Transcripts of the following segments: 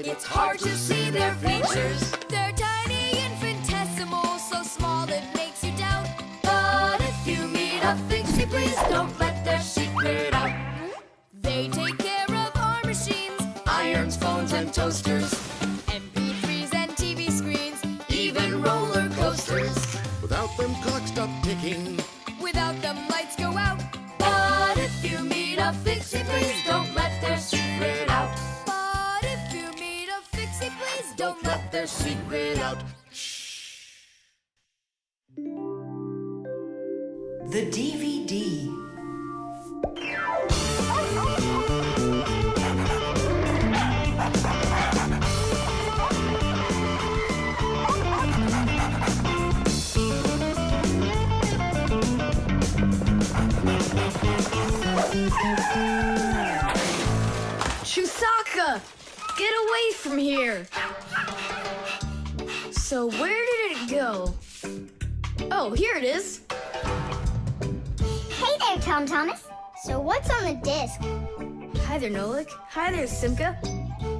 It's hard to see their features. They're tiny, infinitesimal, so small it makes you doubt. But if you meet a Fixie, please don't let their secret out. They take care of our machines, Irons, phones, and toasters, MP3s and TV screens, even roller coasters. Without them, clocks stop ticking. without them lights go out. But if you meet a Fixie, please don't let their secret out. But if you meet a Fixie, please don't let Their secret out. The DVD. Chusaka! Get away from here! So where did it go? Oh, here it is. Hey there, Tom Thomas. So what's on the disc? Hi there, Nolik. Hi there, Simka.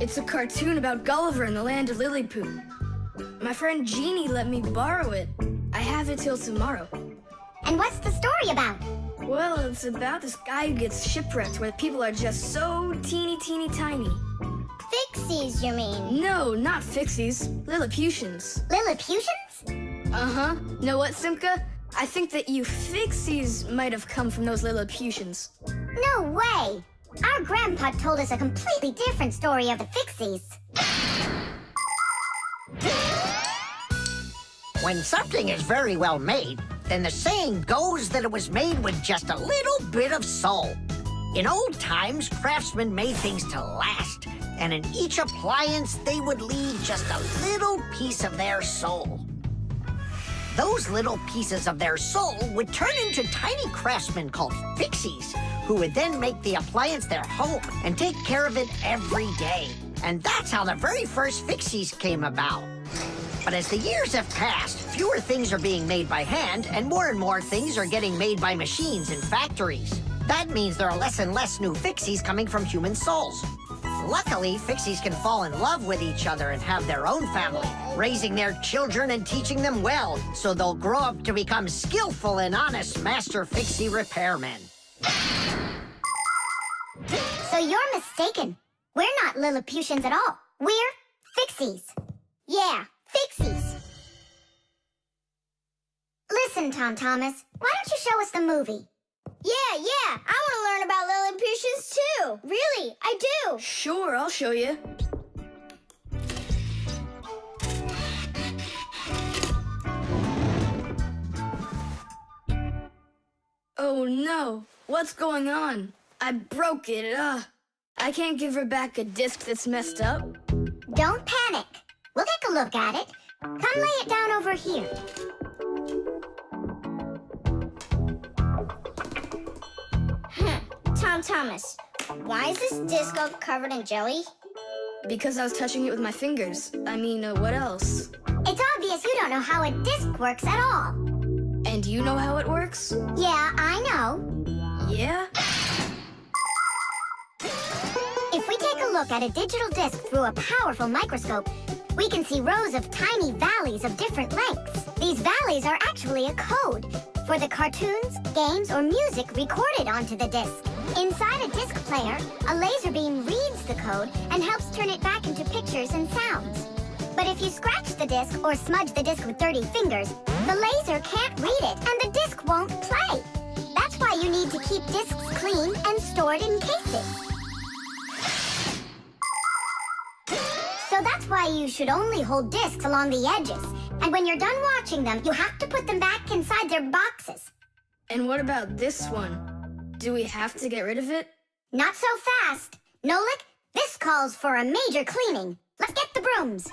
It's a cartoon about Gulliver in the land of Lilliput. My friend Jeannie let me borrow it. I have it till tomorrow. And what's the story about? Well, it's about this guy who gets shipwrecked where people are just so teeny tiny. Fixies, you mean? No, not Fixies. Lilliputians. Lilliputians? Uh-huh. Know what, Simka? I think that you Fixies might have come from those Lilliputians. No way! Our grandpa told us a completely different story of the Fixies. When something is very well made, then the saying goes that it was made with just a little bit of soul. In old times, craftsmen made things to last, and in each appliance, they would leave just a little piece of their soul. Those little pieces of their soul would turn into tiny craftsmen called Fixies, who would then make the appliance their home and take care of it every day. And that's how the very first Fixies came about. But as the years have passed, fewer things are being made by hand, and more things are getting made by machines in factories. That means there are less and less new Fixies coming from human souls. Luckily, Fixies can fall in love with each other and have their own family, raising their children and teaching them well, so they'll grow up to become skillful and honest Master Fixie repairmen. So you're mistaken. We're not Lilliputians at all. We're Fixies. Yeah, Fixies. Listen, Tom Thomas, why don't you show us the movie? Yeah, I want to learn about Lilliputians too. Really, I do. Sure, I'll show you. Oh no, what's going on? I broke it, I can't give her back a disc that's messed up. Don't panic. We'll take a look at it. Come lay it down over here. Tom Thomas, why is this disc all covered in jelly? Because I was touching it with my fingers. I mean, what else? It's obvious you don't know how a disc works at all. And you know how it works? Yeah, I know. Yeah? If we take a look at a digital disc through a powerful microscope, we can see rows of tiny valleys of different lengths. These valleys are actually a code for the cartoons, games, or music recorded onto the disc. Inside a disc player, a laser beam reads the code and helps turn it back into pictures and sounds. But if you scratch the disc or smudge the disc with dirty fingers, the laser can't read it and the disc won't play. That's why you need to keep discs clean and stored in cases. So that's why you should only hold discs along the edges. And when you're done watching them, you have to put them back inside their boxes. And what about this one? Do we have to get rid of it? Not so fast. Nolik, this calls for a major cleaning. Let's get the brooms.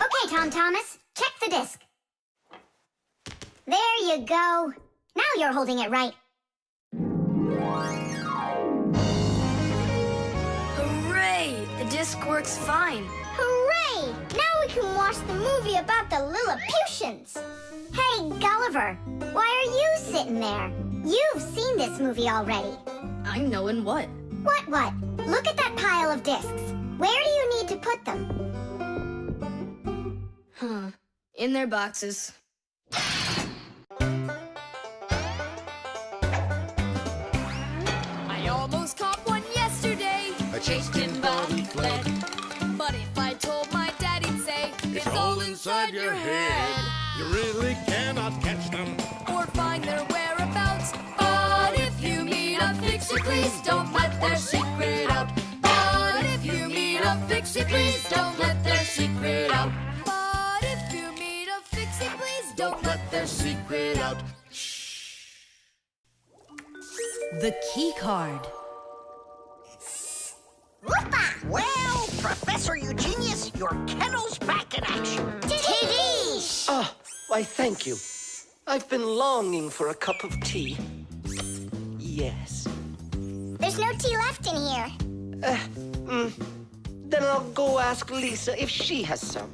Okay, Tom Thomas, you go. Now you're holding it right. Hooray! The disc works fine. Hooray! Now we can watch the movie about the Lilliputians. Hey, Gulliver, why are you sitting there? You've seen this movie already. I know in what? What? Look at that pile of discs. Where do you need to put them? Huh. In their boxes. I almost caught one yesterday. I chased him, but he fled. But if I told my dad, he'd say, It's all inside your head. You really cannot catch them. or find their whereabouts. But if you meet a Fixie, please don't let their secret out. But if you meet a Fixie, please don't let their secret out. But if you meet a Fixie, please don't let Their secret out. The key card. Whoopa! Well, Professor Eugenius, your kennel's back in action. Tiddish! Ah, why, thank you. I've been longing for a cup of tea. Yes. There's no tea left in here. Then I'll go ask Lisa if she has some.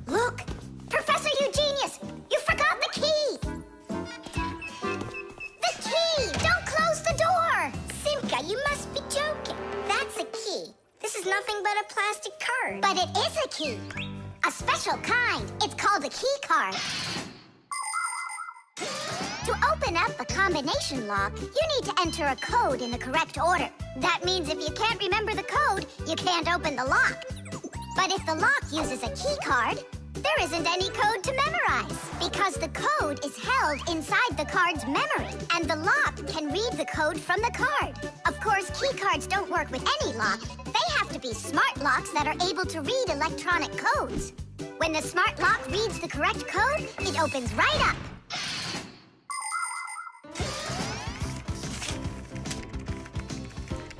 Look! Professor Eugenius! You forgot the key! The key! Don't close the door! Simka, you must be joking. That's a key. This is nothing but a plastic card. But it is a key. A special kind. It's called a key card. To open up a combination lock, you need to enter a code in the correct order. That means if you can't remember the code, you can't open the lock. But if the lock uses a key card, there isn't any code to memorize because the code is held inside the card's memory and the lock can read the code from the card. Of course, key cards don't work with any lock. They have to be smart locks that are able to read electronic codes. When the smart lock reads the correct code, it opens right up.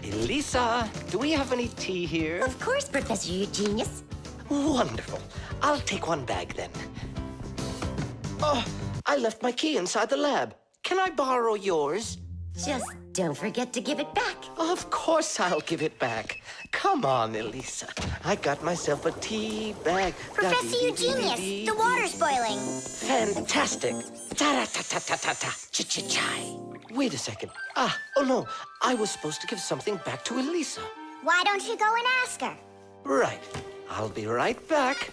Elisa, do we have any tea here? Of course, Professor Eugenius. Wonderful. I'll take one bag then. Oh, I left my key inside the lab. Can I borrow yours? Just don't forget to give it back. Of course I'll give it back. Come on, Elisa. I got myself a tea bag. Professor Eugenius, the water's boiling. Fantastic. Ta-ra-ta-ta-ta-ta-ta. Ch-ch-chai. Wait a second. Oh no. I was supposed to give something back to Elisa. Why don't you go and ask her? Right. I'll be right back.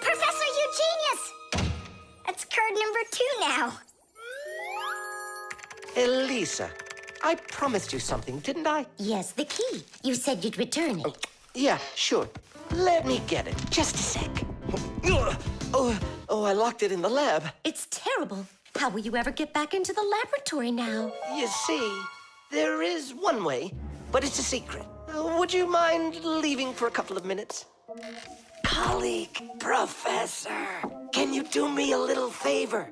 Professor Eugenius! That's card number 2 now. Elisa, I promised you something, didn't I? Yes, the key. You said you'd return it. Yeah, sure. Let me get it. Just a sec. Oh, I locked it in the lab. It's terrible. How will you ever get back into the laboratory now? You see, there is one way, but it's a secret. Would you mind leaving for a couple of minutes? Colleague, Professor, can you do me a little favor?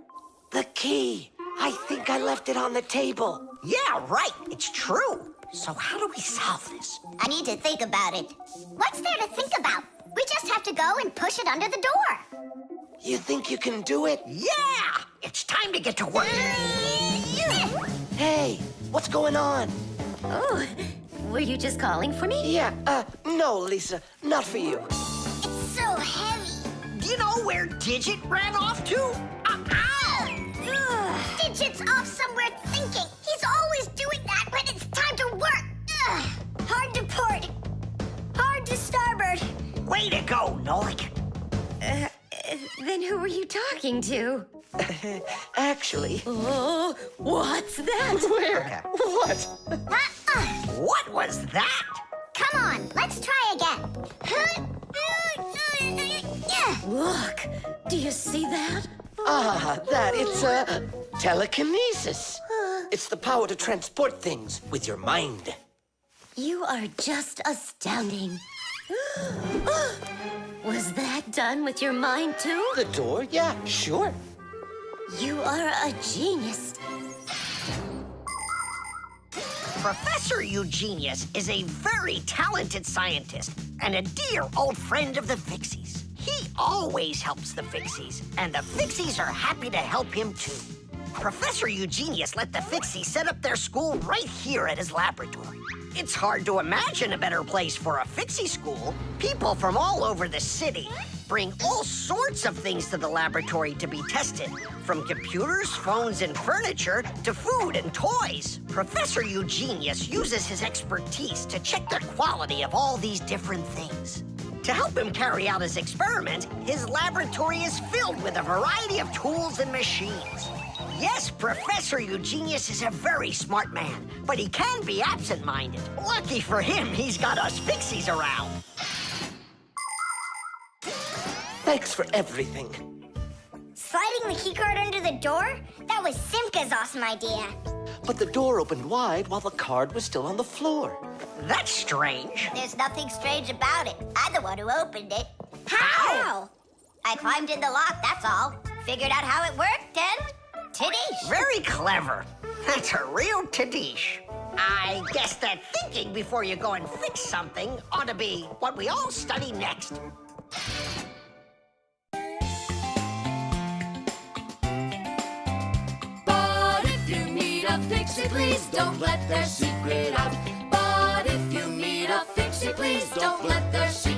The key. I think I left it on the table. Yeah, right. It's true. So how do we solve this? I need to think about it. What's there to think about? We just have to go and push it under the door. You think you can do it? Yeah! It's time to get to work. Hey, what's going on? Oh, were you just calling for me? Yeah, no, Lisa, not for you. It's so heavy. Do you know where Digit ran off to? Ow! Digit's off somewhere thinking. He's always doing that when it's time to work. Hard to port. Hard to starboard. Way to go, Nolik. Then who were you talking to? Actually, Oh, what's that? where? What? What was that? Come on, let's try again. Look, do you see that? It's telekinesis. It's the power to transport things with your mind. You are just astounding. Was that done with your mind, too? The door? Yeah, sure. You are a genius. Professor Eugenius is a very talented scientist and a dear old friend of the Fixies. He always helps the Fixies, and the Fixies are happy to help him too. Professor Eugenius let the Fixies set up their school right here at his laboratory. It's hard to imagine a better place for a Fixie school. People from all over the city bring all sorts of things to the laboratory to be tested, from computers, phones, and furniture to food and toys. Professor Eugenius uses his expertise to check the quality of all these different things. To help him carry out his experiment, his laboratory is filled with a variety of tools and machines. Yes, Professor Eugenius is a very smart man, but he can be absent-minded. Lucky for him, he's got us Fixies around. Thanks for everything. Sliding the keycard under the door? That was Simka's awesome idea. But the door opened wide while the card was still on the floor. That's strange. There's nothing strange about it. I'm the one who opened it. How? I climbed in the lock, that's all. Figured out how it worked, and Tadish. Very clever. That's a real Tadish. I guess that thinking before you go and fix something ought to be what we all study next. But if you meet a Fixie, please don't let their secret out. But if you meet a Fixie, please don't let their secret out.